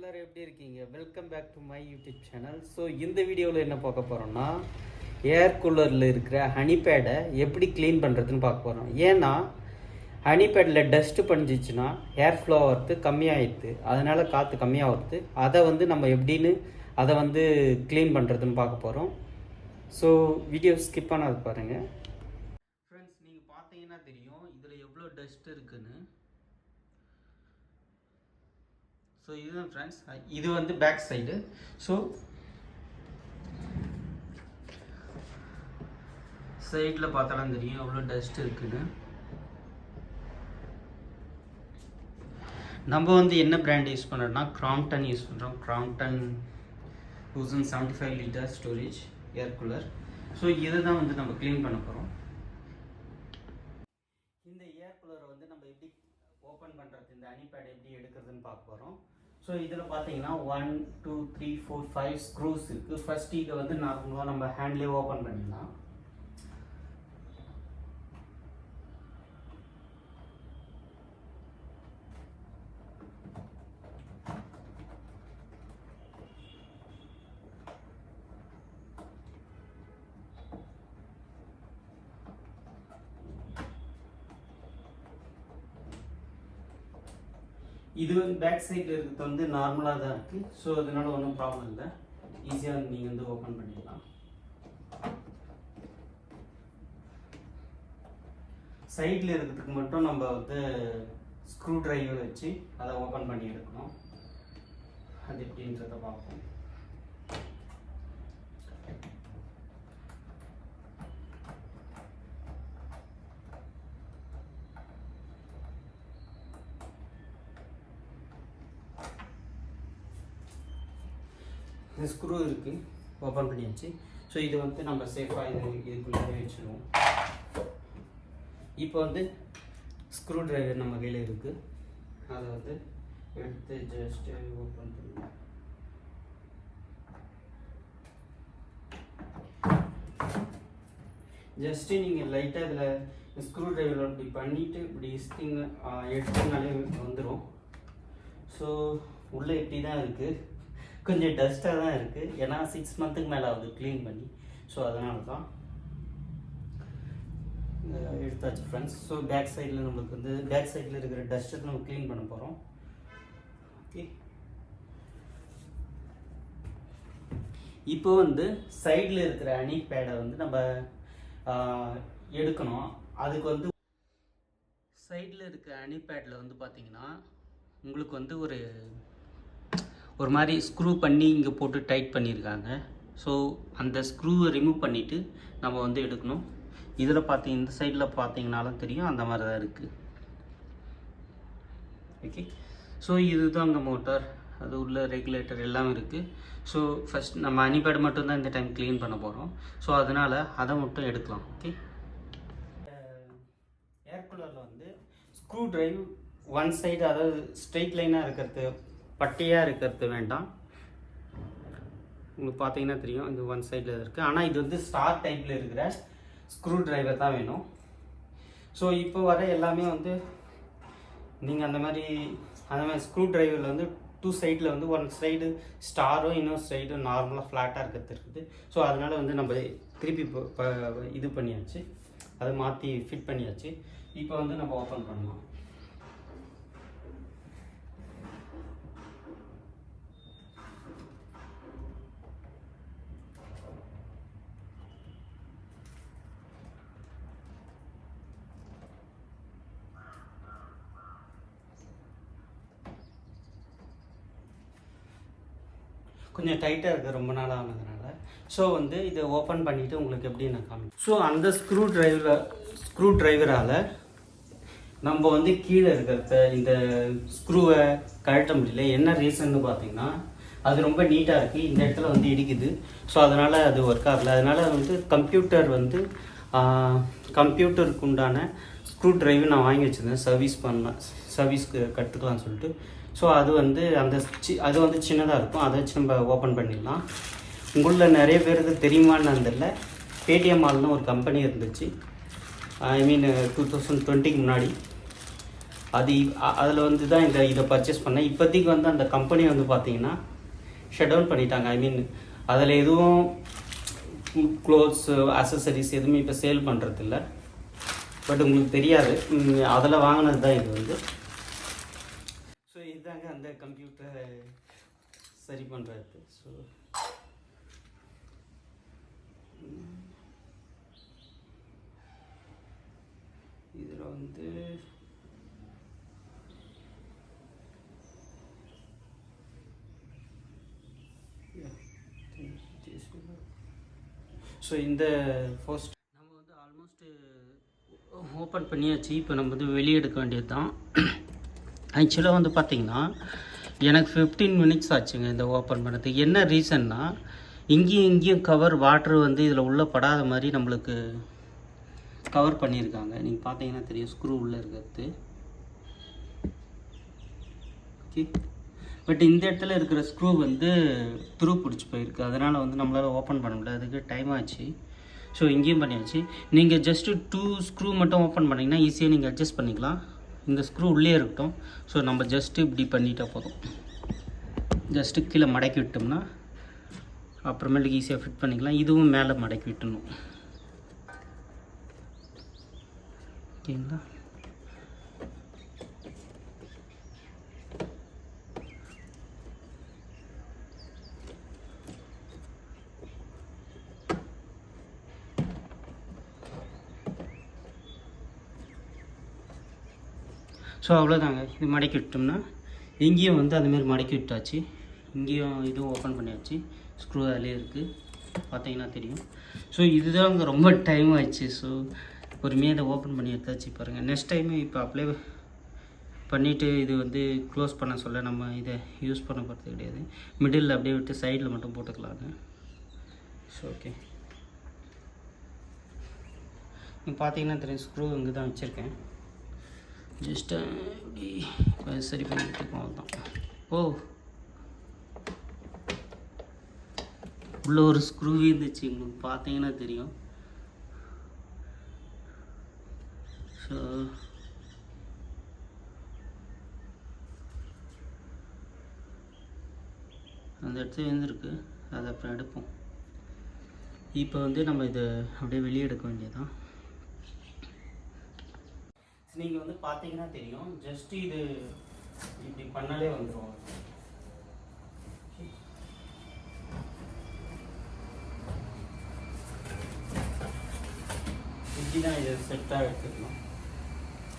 எல்லோரும் எப்படி இருக்கீங்க? Welcome back to my YouTube channel. So இந்த வீடியோவில் என்ன பார்க்க போகிறோம்னா, ஏர் கூலரில் இருக்கிற ஹனிபேடை எப்படி க்ளீன் பண்ணுறதுன்னு பார்க்க போகிறோம். ஏன்னா ஹனிபேடில் டஸ்ட்டு பண்ணிச்சிச்சுன்னா ஏர் ஃப்ளோ ஆகிறது கம்மியாகிடுது, அதனால் காற்று கம்மியாகிறது. அதை நம்ம எப்படின்னு அதை க்ளீன் பண்ணுறதுன்னு பார்க்க போகிறோம். ஸோ வீடியோ ஸ்கிப் பண்ணாது பாருங்கள். ஃப்ரெண்ட்ஸ், நீங்கள் பார்த்தீங்கன்னா தெரியும் இதில் எவ்வளோ டஸ்ட் இருக்குன்னு. ஸோ இதுதான் ஃப்ரெண்ட்ஸ், இது பேக் சைடு. ஸோ சைடில் பார்த்தாலும் தெரியும் எவ்வளோ டஸ்ட் இருக்குன்னு. நம்ம என்ன பிராண்ட் யூஸ் பண்ணுறோம்னா கிராம்ப்டன் யூஸ் பண்ணுறோம். Crompton 1075 litre storage air cooler. So இதை தான் நம்ம க்ளீன் பண்ண போகிறோம். இந்த ஏர் கூலரை நம்ம எப்படி ஓப்பன் பண்ணுறது, இந்த ஹனிபேட் எப்படி எடுக்கிறதுன்னு பார்க்க போகிறோம். ஸோ இதில் பார்த்தீங்கன்னா 1 2 3 4 5 ஸ்க்ரூஸ் இருக்குது. ஃபர்ஸ்ட் இதை நார்மலாக நம்ம ஹேண்ட்லேயே ஓப்பன் பண்ணிடலாம். இது பேக் சைடில் இருக்கிறது நார்மலாக தான் இருக்குது. ஸோ அதனால ஒன்றும் ப்ராப்ளம் இல்லை, ஈஸியாக நீங்கள் ஓப்பன் பண்ணிடலாம். சைடில் இருக்கிறதுக்கு மட்டும் நம்ம ஸ்க்ரூ டிரைவர் வச்சு அதை ஓப்பன் பண்ணி எடுக்கணும். அது எப்படின்றத பார்ப்போம். இந்த ஸ்க்ரூ இருக்குது, ஓப்பன் பண்ணியாச்சு. ஸோ இது நம்ம சேஃபாக இதுக்குள்ளே வச்சுருவோம். இப்போ ஸ்க்ரூ டிரைவர் நம்ம கையில் இருக்குது. அதை எடுத்து ஜஸ்ட் ஓப்பன் பண்ணுவோம். ஜஸ்ட்டு நீங்கள் லைட்டாக இதில் ஸ்க்ரூ டிரைவர் இப்படி பண்ணிவிட்டு இப்படி எடுத்தீங்கனாலே வந்துடும். ஸோ உள்ளே இப்படி தான் இருக்குது, கொஞ்சம் டஸ்ட்டாக தான் இருக்குது. ஏன்னா 6 மந்த்துக்கு மேலே ஆகுது க்ளீன் பண்ணி. ஸோ அதனால தான் எடுத்தாச்சு ஃப்ரெண்ட்ஸ். ஸோ பேக் சைடில் நம்மளுக்கு பேக் சைடில் இருக்கிற டஸ்ட்டை நம்ம க்ளீன் பண்ண போகிறோம். ஓகே, இப்போ சைடில் இருக்கிற ஹனிபேடை நம்ம எடுக்கணும். அதுக்கு சைடில் இருக்கிற ஹனிபேடில் பார்த்தீங்கன்னா உங்களுக்கு ஒரு மாதிரி ஸ்க்ரூ பண்ணி இங்கே போட்டு டைட் பண்ணியிருக்காங்க. ஸோ அந்த ஸ்க்ரூவை ரிமூவ் பண்ணிவிட்டு நம்ம எடுக்கணும். இதில் இந்த சைடில் பார்த்தீங்கனாலும் தெரியும், அந்த மாதிரி தான் இருக்குது. ஓகே, ஸோ இதுதான் அங்கே மோட்டார், அது உள்ள ரெகுலேட்டர் எல்லாம் இருக்குது. ஸோ ஃபஸ்ட் நம்ம ஹனிபேட் மட்டும்தான் இந்த டைம் க்ளீன் பண்ண போகிறோம். ஸோ அதனால் அதை மட்டும் எடுக்கலாம். ஓகே, ஏர் கூலரில் ஸ்க்ரூ டிரைவ் ஒன் சைடு, அதாவது ஸ்ட்ரெயிட் லைனாக இருக்கிறது, பட்டையாக இருக்கிறது வேண்டாம். உங்களுக்கு பார்த்தீங்கன்னா தெரியும், இந்த ஒன் சைடில் இருக்குது. ஆனால் இது ஸ்டார் டைப்பில் இருக்கிற ஸ்க்ரூ டிரைவர் தான் வேணும். ஸோ இப்போ வர எல்லாமே நீங்கள் அந்த மாதிரி ஸ்க்ரூ டிரைவரில் 2 சைடில் ஒன் சைடு ஸ்டாரும் இன்னொரு சைடு நார்மலாக ஃப்ளாட்டாக இருக்கிறது இருக்குது. ஸோ அதனால் நம்ம திருப்பி இது பண்ணியாச்சு, அதை மாற்றி ஃபிட் பண்ணியாச்சு. இப்போ நம்ம ஓப்பன் பண்ணலாம். கொஞ்சம் டைட்டாக இருக்குது, ரொம்ப நாள் ஆனதுனால. ஸோ இதை ஓப்பன் பண்ணிவிட்டு உங்களுக்கு எப்படி நான் காமிப்பேன். ஸோ அந்த ஸ்க்ரூ டிரைவரால் நம்ம கீழே இருக்கிறத இந்த ஸ்க்ரூவை கழட்ட முடியல. என்ன ரீசன்னு பார்த்தீங்கன்னா, அது ரொம்ப நீட்டாக இருக்குது, இந்த இடத்துல இடிக்குது. ஸோ அதனால் அது ஒர்க் ஆகலை. அதனால் கம்ப்யூட்டருக்கு உண்டான ஸ்க்ரூ டிரைவர் நான் வாங்கி வச்சுருந்தேன், சர்வீஸ்க்கு கற்றுக்கலாம்னு சொல்லிட்டு. ஸோ அது அது சின்னதாக இருக்கும், அதை வச்சு நம்ம ஓப்பன் பண்ணிடலாம். உங்களில் நிறைய பேருக்கு தெரியுமான்னு தெரியல, பேடிஎம் மால்னு ஒரு கம்பெனி இருந்துச்சு. ஐ மீன் 2020க்கு முன்னாடி. அது அதில் வந்து தான் இதை பர்ச்சேஸ் பண்ணேன். இப்போதைக்கு வந்து அந்த கம்பெனி வந்து பார்த்தீங்கன்னா ஷட் டவுன் பண்ணிட்டாங்க. ஐ மீன் அதில் எதுவும் க்ளோத்ஸ் அசசரிஸ் எதுவுமே இப்போ சேல் பண்ணுறதில்ல. பட் உங்களுக்கு தெரியாது, அதில் வாங்கினது தான் இது வந்து. ஸோ இதுதாங்க அந்த கம்ப்யூட்டரை சரி பண்ணுறது. ஸோ இதில் வந்து ஸோ இந்த ஃபர்ஸ்ட் நம்ம வந்து ஆல்மோஸ்ட்டு ஓப்பன் பண்ணியாச்சு. இப்போ நம்ம வந்து வெளியே எடுக்க வேண்டியது தான். ஆக்சுவலாக வந்து பார்த்திங்கன்னா எனக்கு 15 மினிட்ஸ் ஆச்சுங்க இந்த ஓப்பன் பண்ணுறதுக்கு. என்ன ரீசன்னா, இங்கேயும் கவர் வாட்ரு வந்து இதில் உள்ளே படாத மாதிரி நம்மளுக்கு கவர் பண்ணியிருக்காங்க. நீங்கள் பார்த்தீங்கன்னா தெரியும், ஸ்க்ரூ உள்ளே இருக்கிறது. ஓகே, பட் இந்த இடத்துல இருக்கிற ஸ்க்ரூ வந்து துரு பிடிச்சி போயிருக்கு. அதனால் வந்து நம்மளால் ஓப்பன் பண்ண முடியல. அதுக்கு டைம் ஆச்சு. ஸோ இங்கேயும் பண்ணியாச்சு. நீங்கள் ஜஸ்ட்டு 2 ஸ்க்ரூ மட்டும் ஓப்பன் பண்ணிங்கன்னா ஈஸியாக நீங்கள் அட்ஜஸ்ட் பண்ணிக்கலாம். இந்த ஸ்க்ரூ உள்ளே இருக்கட்டும். ஸோ நம்ம ஜஸ்ட்டு இப்படி பண்ணிட்டால் போதும். ஜஸ்ட்டு கீழே மடக்கி விட்டோம்னா அப்புறமேட்டுக்கு ஈஸியாக ஃபிட் பண்ணிக்கலாம். இதுவும் மேலே மடக்கி விட்டணும். ஓகேங்களா? ஸோ அவ்வளோதாங்க. இது மடக்கி விட்டோம்னா இங்கேயும் வந்து அதுமாரி மடக்கி விட்டாச்சு. இங்கேயும் இதுவும் ஓப்பன் பண்ணியாச்சு. ஸ்க்ரூ அதிலே இருக்குது, பார்த்தீங்கன்னா தெரியும். ஸோ இதுதாங்க ரொம்ப டைம் ஆயிடுச்சு. ஸோ பொறுமையாக இதை ஓப்பன் பண்ணி எடுத்தாச்சு. பாருங்கள், நெக்ஸ்ட் டைமு இப்போ அப்ளை பண்ணிவிட்டு இது வந்து க்ளோஸ் பண்ண சொல்ல நம்ம இதை யூஸ் பண்ண போகிறது கிடையாது. மிடில் அப்படியே விட்டு சைடில் மட்டும் போட்டுக்கலாங்க. ஸோ ஓகே, நீங்கள் பார்த்தீங்கன்னா தெரியும், ஸ்க்ரூ இங்கே தான் வச்சுருக்கேன். ஜஸ்ட்டு இப்படி சரி பண்ணி எடுத்துக்கோம். அதுதான். ஓ, உள்ள ஒரு ஸ்க்ரூ இருந்துச்சு, உங்களுக்கு பார்த்தீங்கன்னா தெரியும். ஸோ அந்த இடத்துல இருந்துருக்கு, அதை அப்புறம் எடுப்போம். இப்போ வந்து நம்ம இதை அப்படியே வெளியே எடுக்க வேண்டியதான். நீங்கள் வந்து பார்த்தீங்கன்னா தெரியும், ஜஸ்ட்டு இது இப்படி பண்ணாலே வந்துடும். இப்படி தான் இதை செட்டாக எடுத்துக்கணும்.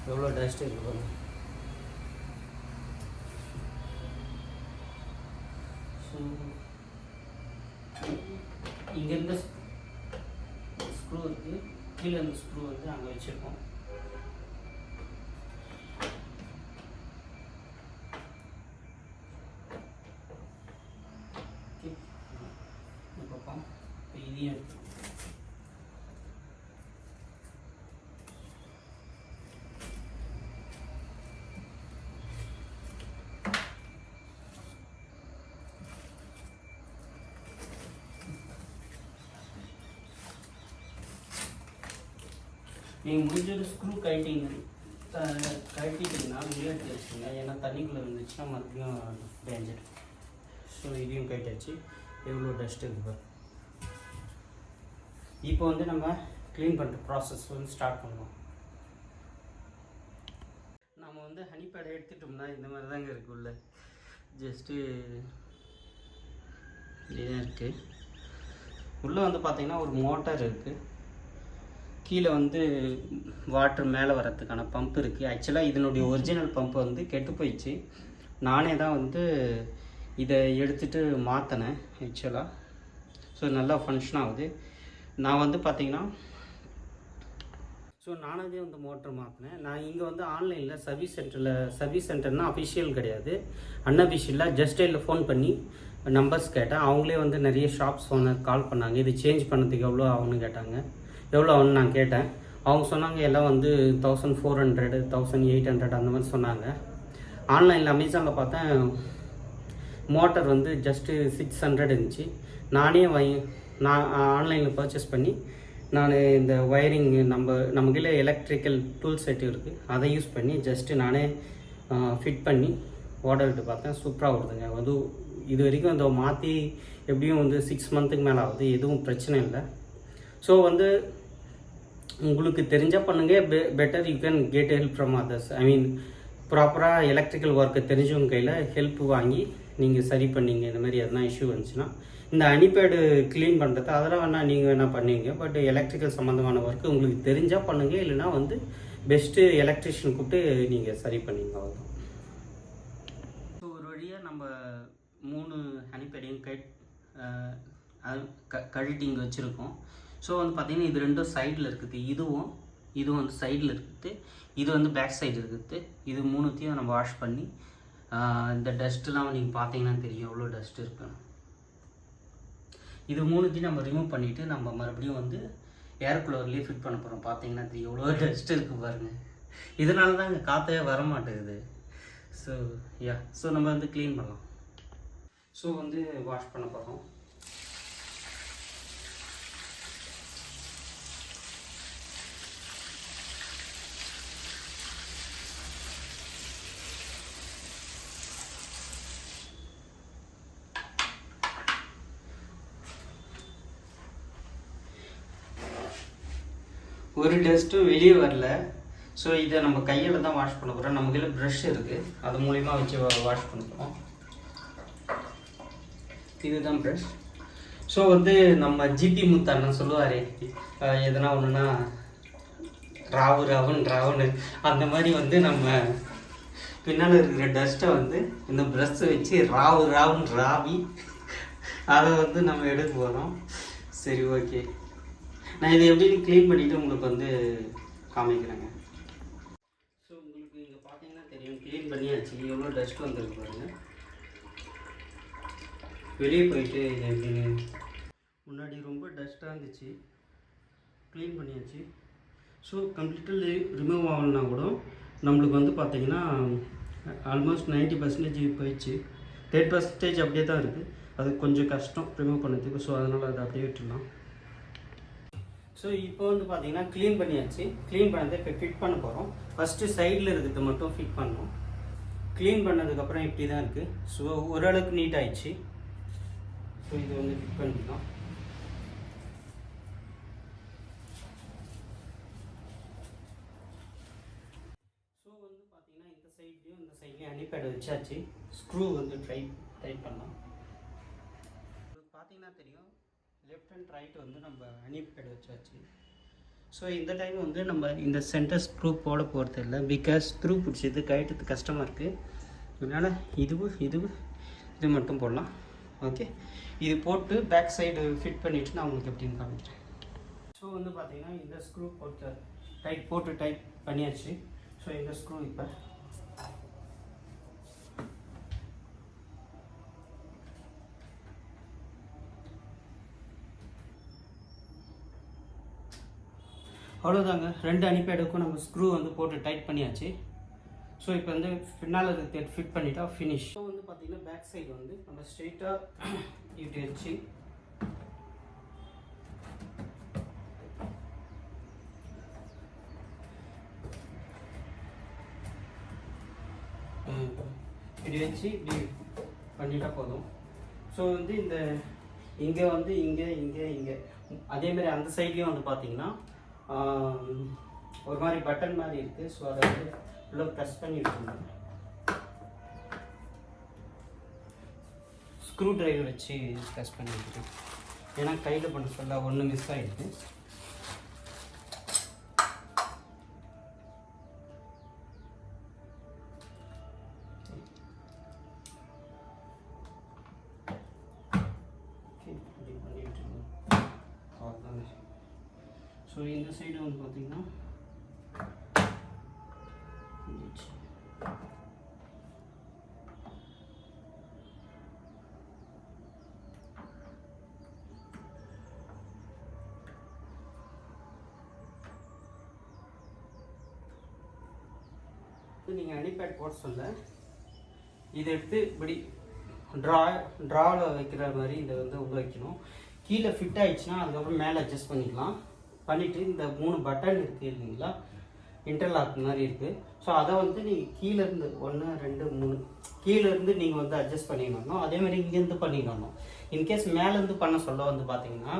எவ்வளோ டஸ்ட் இருக்கு பாருங்க. ஸோ இங்கேருந்து ஸ்க்ரூ இருக்குது, கீழே இருந்த ஸ்க்ரூ வந்து அங்கே வச்சுருக்கோம். இதையும் நீங்கள் முடிஞ்சது ஸ்க்ரூ கழட்டிட்டிங்கன்னா வெளியே எடுத்து வச்சுங்க. ஏன்னா தண்ணிக்குள்ளே இருந்துச்சுன்னா மறுபடியும் டேஞ்சர். ஸோ இதையும் கழட்டாச்சு. எவ்வளோ டஸ்ட் இருக்குது. இப்போ வந்து நம்ம க்ளீன் பண்ணுற ப்ராசஸ் வந்து ஸ்டார்ட் பண்ணுவோம். நம்ம வந்து ஹனிபேடை எடுத்துட்டோம்னா இந்த மாதிரி தாங்க இருக்குது. உள்ள ஜஸ்ட்டு இப்படிதான் இருக்குது. உள்ளே வந்து பார்த்திங்கன்னா ஒரு மோட்டார் இருக்குது. கீழே வந்து வாட்டர் மேலே வரத்துக்கான பம்ப் இருக்குது. ஆக்சுவலாக இதனுடைய ஒரிஜினல் பம்ப் வந்து கெட்டு போயிடுச்சு. நானே தான் வந்து இதை எடுத்துகிட்டு மாற்றினேன் ஆக்சுவலாக. ஸோ நல்லா ஃபங்க்ஷன் ஆகுது. நான் வந்து பார்த்திங்கன்னா நானே வந்து மோட்டர் மாற்றினேன். நான் இங்கே வந்து ஆன்லைனில் சர்வீஸ் சென்டர்னால் அஃபிஷியல் கிடையாது, அன்அஃபிஷியலாக ஜஸ்ட் இதில் ஃபோன் பண்ணி நம்பர்ஸ் கேட்டேன். அவங்களே வந்து நிறைய ஷாப்ஸ் ஓனர் கால் பண்ணாங்க. இது சேஞ்ச் பண்ணதுக்கு எவ்வளோ ஆகுன்னு கேட்டாங்க. எவ்வளோ ஆகுன்னு நான் கேட்டேன். அவங்க சொன்னாங்க எல்லாம் வந்து 1400 1800 அந்த மாதிரி சொன்னாங்க. ஆன்லைனில் அமேசானில் பார்த்தேன் மோட்டர் வந்து ஜஸ்ட்டு 600 இருந்துச்சு. நான் ஆன்லைனில் பர்ச்சேஸ் பண்ணி நான் இந்த ஒயரிங் நம்மக்கிட்ட எலக்ட்ரிக்கல் டூல் செட் இருக்குது, அதை யூஸ் பண்ணி ஜஸ்ட்டு நானே ஃபிட் பண்ணி ஓட விட்டு பார்த்தேன். சூப்பராக ஓடுதுங்க. இது வரைக்கும் அந்த மாற்றி எப்படியும் 6 மந்த்துக்கு மேலே ஆகுது, எதுவும் பிரச்சனை இல்லை. ஸோ உங்களுக்கு தெரிஞ்சால் பண்ணுங்கள். Better you can get help from others. I mean ப்ராப்பராக எலக்ட்ரிக்கல் ஒர்க்கை தெரிஞ்சவங்க கையில் ஹெல்ப் வாங்கி நீங்கள் சரி பண்ணிங்க. இந்த மாதிரி எதனா இஷ்யூ வந்துச்சுன்னா இந்த ஹனிபேடு க்ளீன் பண்ணுறது அதெல்லாம் வேணால் நீங்கள் வேணால் பண்ணுவீங்க. பட் எலக்ட்ரிக்கல் சம்மந்தமான ஒர்க்கு உங்களுக்கு தெரிஞ்சால் பண்ணுங்கள், இல்லைனா பெஸ்ட்டு எலக்ட்ரிஷியன் கூப்பிட்டு நீங்கள் சரி பண்ணிங்க. அவ்வளோதான். ஸோ ஒரு வழியாக நம்ம 3 ஹனிபேடையும் கழட்டி இங்கே வச்சுருக்கோம். ஸோ பார்த்திங்கன்னா இது 2 சைடில் இருக்குது, இதுவும் சைடில் இருக்குது, இது பேக் சைடு இருக்குது. இது 3த்தையும் நம்ம வாஷ் பண்ணி இந்த டஸ்ட்டுலாம் நீங்கள் பார்த்தீங்கன்னா தெரியும் எவ்வளோ டஸ்ட் இருக்குன்னு. இது 3த்தையும் நம்ம ரிமூவ் பண்ணிவிட்டு நம்ம மறுபடியும் ஏர் கூலர்லேயே ஃபிட் பண்ண போகிறோம். பார்த்தீங்கன்னா தெரியும் எவ்வளோ டஸ்ட் இருக்குது பாருங்கள். இதனால தான் இங்கே காற்றே வர மாட்டேங்குது. ஸோ நம்ம க்ளீன் பண்ணலாம். ஸோ வாஷ் பண்ண போகிறோம். ஒரு டஸ்ட்டும் வெளியே வரல. ஸோ இதை நம்ம கையில் தான் வாஷ் பண்ண போகிறோம். நம்ம கையில் ப்ரஷ் இருக்குது, அது மூலிமா வச்சு வாஷ் பண்ண போகிறோம். இதுதான் ப்ரஷ். ஸோ நம்ம ஜிபி முத்தாண்ணன் சொல்லுவார், எதனா ஒன்றுனா ராவுன்னு அந்த மாதிரி நம்ம பின்னால் இருக்கிற டஸ்ட்டை இந்த ப்ரஷ்ஷை வச்சு ராவுன்னு ராவி அதை நம்ம எடுக்க போகிறோம். சரி, ஓகே. நான் இதை எப்படி க்ளீன் பண்ணிவிட்டு உங்களுக்கு காமிக்கிறேங்க. ஸோ உங்களுக்கு இங்கே பார்த்தீங்கன்னா தெரியும், க்ளீன் பண்ணியாச்சு. எவ்வளோ டஸ்ட் வந்துருக்கு பாருங்கள். வெளியே போயிட்டு இது எப்படின்னு முன்னாடி ரொம்ப டஸ்ட்டாக இருந்துச்சு, க்ளீன் பண்ணியாச்சு. ஸோ கம்ப்ளீட்டாக ரிமூவ் ஆகலனா கூட நம்மளுக்கு பார்த்தீங்கன்னா ஆல்மோஸ்ட் 90% போயிடுச்சு. 10% அப்படியே தான் இருக்குது. அது கொஞ்சம் கஷ்டம் ரிமூவ் பண்ணதுக்கு. ஸோ அதனால் அதை அப்படியே விட்டுடலாம். ஸோ இப்போ பார்த்தீங்கன்னா க்ளீன் பண்ணியாச்சு. க்ளீன் பண்ணதை இப்போ ஃபிட் பண்ண போகிறோம். ஃபஸ்ட்டு சைடில் இருக்கிறது மட்டும் ஃபிட் பண்ணோம். க்ளீன் பண்ணதுக்கப்புறம் இப்படி தான் இருக்குது. ஸோ ஓரளவுக்கு நீட் ஆகிடுச்சு. ஸோ இது ஃபிட் பண்ணிக்கலாம். ஸோ பார்த்தீங்கன்னா இந்த சைட்லேயும் ஹனிபேட் வச்சாச்சு. ஸ்க்ரூ டைட் பண்ணலாம். பார்த்தீங்கன்னா தெரியும், லெஃப்ட் அண்ட் ரைட் நம்ம ஹனிபேட் வச்சாச்சு. ஸோ இந்த டைம் நம்ம இந்த சென்டர் ஸ்க்ரூ போட போகிறது இல்லை, பிகாஸ் ஸ்க்ரூ பிடிச்சது கழட்டுறதுக்கு கஷ்டமாக இருக்குது. அதனால் இது மட்டும் போடலாம். ஓகே, இது போட்டு பேக் சைடு ஃபிட் பண்ணிவிட்டு நான் உங்களுக்கு எப்படின்னு காமிக்கிறேன். ஸோ பார்த்தீங்கன்னா இந்த ஸ்க்ரூ போட்டு டைட் பண்ணியாச்சு. ஸோ இந்த ஸ்க்ரூ இப்போ அவ்வளோதாங்க. 2 ஹனிபேடுக்கும் நம்ம ஸ்க்ரூ போட்டு டைட் பண்ணியாச்சு. ஸோ இப்போ பின்னால் ஃபிட் பண்ணிட்டா ஃபினிஷ். ஸோ பார்த்தீங்கன்னா பேக் சைடு நம்ம ஸ்ட்ரெயிட்டாக இப்படி வச்சு இப்படி பண்ணிட்டா போதும். ஸோ இந்த இங்கே அதேமாதிரி அந்த சைட்லேயும் பார்த்தீங்கன்னா ஒரு மாதிரி பட்டன் மாதிரி இருக்குது. ஸோ அதை உள்ள ப்ரெஸ் பண்ணி விட்டுருங்க. ஸ்க்ரூ டிரைவர் வச்சு ப்ரெஸ் பண்ணி விட்டுரு. ஏன்னா கையில் பண்ண சொல்ல ஒன்று மிஸ் ஆகிடுது. ஸோ இந்த சைடு பார்த்தீங்கன்னா நீங்கள் ஹனிபேட் போட சொல்ல இதை எடுத்து இப்படி ட்ராவில் வைக்கிற மாதிரி இதை உள்ள வைக்கணும். கீழே ஃபிட் ஆகிடுச்சுன்னா அதுக்கப்புறம் மேலே அட்ஜஸ்ட் பண்ணிக்கலாம். பண்ணிவிட்டு இந்த 3 பட்டன் இருக்குது இல்லைங்களா, இன்டர்லாக் மாதிரி இருக்குது. ஸோ அதை வந்து நீங்கள் கீழேருந்து 1 2 3 கீழேருந்து நீங்கள் வந்து அட்ஜஸ்ட் பண்ணிடணும். அதேமாதிரி இங்கேருந்து பண்ணிடணும். இன்கேஸ் மேலேருந்து பண்ண சொல்ல வந்து பார்த்தீங்கன்னா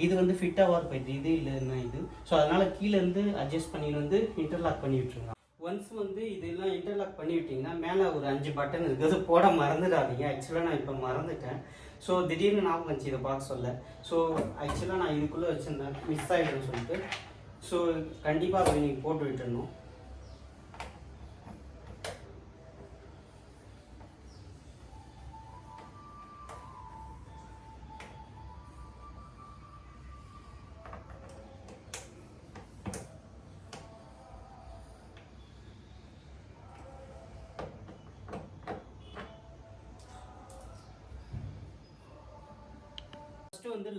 இது வந்து ஃபிட்டாக போயிடுது, இது இல்லைன்னா இது. ஸோ அதனால் கீழேருந்து அட்ஜஸ்ட் பண்ணிட்டு வந்து இன்டர்லாக் பண்ணி விட்டுருங்க. ஒன்ஸ் வந்து இதெல்லாம் இன்டர்லாக் பண்ணி விட்டிங்கன்னா மேலே ஒரு 5 பட்டன் இருக்குது, அது போட மறந்துடாதீங்க. ஆக்சுவலாக நான் இப்போ மறந்துட்டேன். ஸோ திடீர்னு ஞாபகம் வந்துச்சு இதை பார்க்க சொல்ல. ஸோ ஆக்சுவலாக நான் இதுக்குள்ளே வச்சுருந்தேன், மிஸ் ஆகிடுன்னு சொல்லிட்டு. ஸோ கண்டிப்பாக அதை நீங்கள் போட்டு விட்டுடணும். ஃபஸ்ட்டு வந்து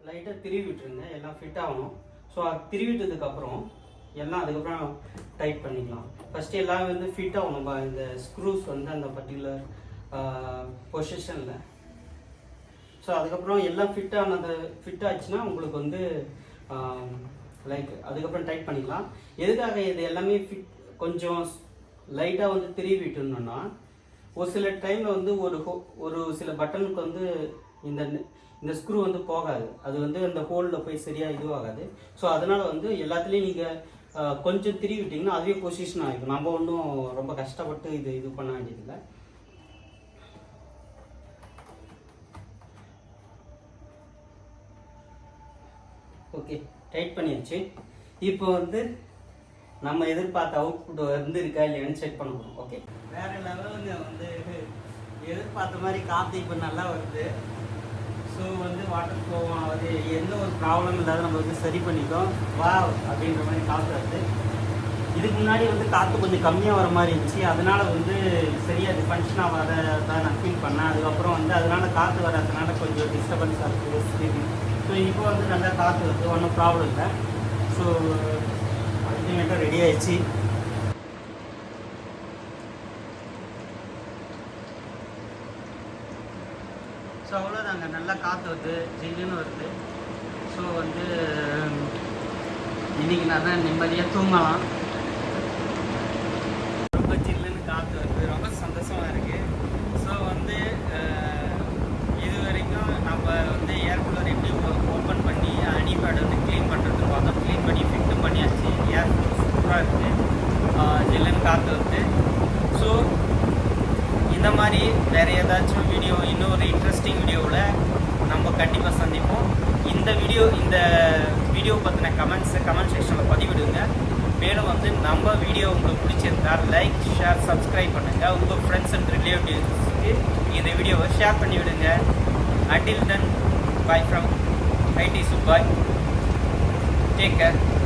லைட்டாக திருவி விட்டுருங்க, எல்லாம் ஃபிட் ஆகணும். ஸோ அது திருவிட்டதுக்கப்புறம் எல்லாம் அதுக்கப்புறம் டைட் பண்ணிக்கலாம். ஃபஸ்ட்டு எல்லாம் வந்து ஃபிட் ஆகணும். இந்த ஸ்க்ரூஸ் வந்து அந்த பர்டிகுலர் பொசிஷனில். ஸோ அதுக்கப்புறம் எல்லாம் ஃபிட் ஆச்சுன்னா உங்களுக்கு வந்து லைக் அதுக்கப்புறம் டைட் பண்ணிக்கலாம். எதுக்காக இது எல்லாமே கொஞ்சம் லைட்டாக வந்து திருவி விட்டுணுன்னா ஒரு சில டைமில் வந்து ஒரு சில பட்டனுக்கு வந்து இந்த ஸ்க்ரூ வந்து போகாது, அது வந்து அந்த ஹோலில் போய் சரியாக இதுவாகாது. ஸோ அதனால் வந்து எல்லாத்துலேயும் நீங்கள் கொஞ்சம் திருவி விட்டிங்கன்னா அதுவே பொசிஷன் ஆகிடும். நம்ம ஒன்றும் ரொம்ப கஷ்டப்பட்டு இது பண்ண வேண்டியதில்லை. ஓகே, டைட் பண்ணியாச்சு. இப்போ வந்து நம்ம எதிர்பார்த்த அவுட்புட் வந்து இருக்கா இல்லையான்னு செக் பண்ண போகிறோம். ஓகே, வேறு லெவலுங்க. வந்து எதிர்பார்த்த மாதிரி காற்று இப்போ நல்லா வருது. ஸோ வந்து வாட்டர் ஃப்ளோ ஆகுது, எந்த ஒரு ப்ராப்ளம் இல்லாத நம்ம வந்து சரி பண்ணிட்டோம். வா அப்படின்ற மாதிரி காற்று வருது. இதுக்கு முன்னாடி வந்து காற்று கொஞ்சம் கம்மியாக வர மாதிரி இருந்துச்சு, அதனால் வந்து சரியாக அது ஃபங்க்ஷனாக வரதான் நான் ஃபீல் பண்ணேன். அதுக்கப்புறம் வந்து அதனால் காற்று வராதனால கொஞ்சம் டிஸ்டர்பன்ஸாக இருக்குது. ஸோ இப்போ வந்து நல்லா காற்று வருது, ஒன்றும் ப்ராப்ளம் இல்லை. ஸோ அல்டிமேட்டாக ரெடி ஆயிடுச்சு. ஸோ அவ்வளோதாங்க, நல்லா காற்று வருது, ஜில்லுன்னு வருது. ஸோ வந்து இன்றைக்கி நான் தான் நிம்மதியாக தூங்கலாம். ரொம்ப ஜில்லுன்னு காற்று வருது, ரொம்ப சந்தோஷமாக இருக்குது. ஸோ வந்து இது வரைக்கும் நம்ம வந்து ஏர் கூலர் எப்படி ஓப்பன் பண்ணி ஹனிபேட் வந்து க்ளீன் பண்ணுறதுன்னு பார்த்தோம். க்ளீன் பண்ணி ஃபிட்டும் பண்ணியாச்சு. ஏர் சூப்பராக இருக்குது, ஜில்லுன்னு காற்று வருது. ஸோ இந்த மாதிரி வேறு ஏதாச்சும் வீடியோ, இன்னொரு இன்ட்ரெஸ்டிங் வீடியோவில் நம்ம கண்டிப்பாக சந்திப்போம். இந்த வீடியோ பற்றின கமெண்ட் செக்ஷனில் பதிவிடுங்க. மேலும் வந்து நம்ம வீடியோ உங்களுக்கு பிடிச்சிருந்தால் லைக், ஷேர், சப்ஸ்கிரைப் பண்ணுங்கள். உங்கள் ஃப்ரெண்ட்ஸ் அண்ட் ரிலேட்டிவ்ஸ்க்கு இந்த வீடியோவை ஷேர் பண்ணி விடுங்க. Until then, bye from IT Subbai. Take care.